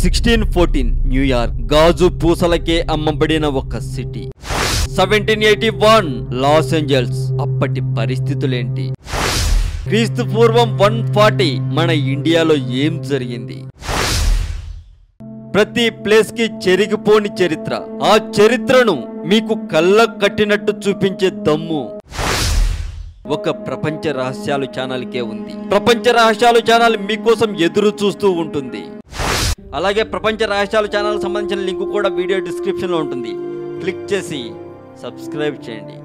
1614 New York గాజు పూసలకే అమ్మబడిన ఒక city. 1781 Los Angeles అప్పటి పరిస్థితులేంటి? క్రీస్తు పూర్వం 140 మన ఇండియాలో ఏం జరిగింది? ప్రతి ప్లేస్ కి చెరిగిపోని చరిత్ర. ఆ చరిత్రను మీకు కళ్ళకు కట్టినట్టు చూపించే దమ్ము ఒక ప్రపంచ రహస్యాలు ఛానల్కే ఉంది. ప్రపంచ రహస్యాలు ఛానల్ మీకోసం ఎదురు చూస్తూ ఉంటుంది. అలాగే ప్రపంచ రహస్యాలు ఛానల్ సంబంధించిన లింక్ కూడా వీడియో డిస్క్రిప్షన్ లో ఉంటుంది. క్లిక్ చేసి సబ్స్క్రైబ్ చేయండి.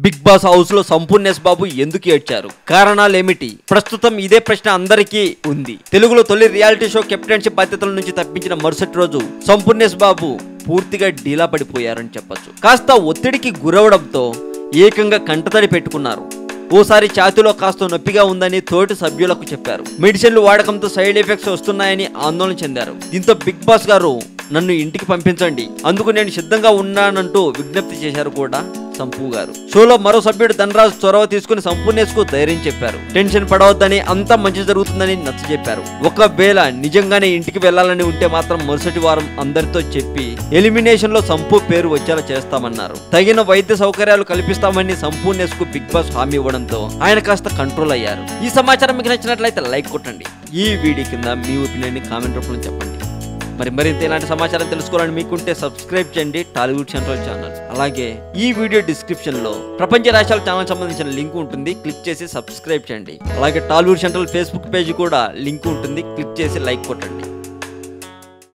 బిగ్ బాస్ హౌస్ లో సంపూర్ణేష్ బాబు ఎందుకు ఏడ్చారు? కారణాలు ఏమిటి? ప్రస్తుతం ఇదే ప్రశ్న అందరికీ ఉంది. తెలుగులో తొలి రియాలిటీ షో కెప్టెన్షిప్ బాధ్యతల నుంచి తప్పించిన మరుసటి రోజు సంపూర్ణేష్ బాబు పూర్తిగా డీలా పడిపోయారని చెప్పొచ్చు. కాస్త ఒత్తిడికి గురవడంతో ఏకంగా కంటతడి పెట్టుకున్నారు. ఓసారి ఛాతీలో కాస్త నొప్పిగా ఉందని తోటి సభ్యులకు చెప్పారు. మెడిసిన్లు వాడకంతో సైడ్ ఎఫెక్ట్స్ వస్తున్నాయని ఆందోళన చెందారు. దీంతో బిగ్ బాస్ గారు నన్ను ఇంటికి పంపించండి, అందుకు నేను సిద్ధంగా ఉన్నానంటూ విజ్ఞప్తి చేశారు కూడా సంపూ గారు. షోలో మరో సభ్యుడు ధనరాజ్ చొరవ తీసుకుని సంపూర్ణేష్ కు ధైర్యం చెప్పారు. టెన్షన్ పడవద్దని, అంతా మంచి జరుగుతుందని నచ్చ చెప్పారు. ఒకవేళ నిజంగానే ఇంటికి వెళ్లాలని ఉంటే మాత్రం మరుసటి వారం అందరితో చెప్పి ఎలిమినేషన్ లో సంపూ పేరు వచ్చేలా చేస్తామన్నారు. తగిన వైద్య సౌకర్యాలు కల్పిస్తామని సంపూర్ణేష్ కు బిగ్ బాస్ హామీ ఇవ్వడంతో ఆయన కాస్త కంట్రోల్ అయ్యారు. ఈ సమాచారం మీకు నచ్చినట్లయితే లైక్ కొట్టండి. ఈ వీడియో కింద మీ ఒపీనియన్ ని కామెంట్ రూపంలో చెప్పండి. మరింత ఇలాంటి సమాచారం తెలుసుకోవాలని మీకుంటే సబ్స్క్రైబ్ చేయండి టాలీవుడ్ సెంట్రల్ ఛానల్. అలాగే ఈ వీడియో డిస్క్రిప్షన్ లో ప్రపంచ రాష్ట్రాల ఛానల్ సంబంధించిన లింక్ ఉంటుంది. క్లిక్ చేసి సబ్స్క్రైబ్ చేయండి. అలాగే టాలీవుడ్ సెంట్రల్ ఫేస్బుక్ పేజ్ కూడా లింక్ ఉంటుంది. క్లిక్ చేసి లైక్ కొట్టండి.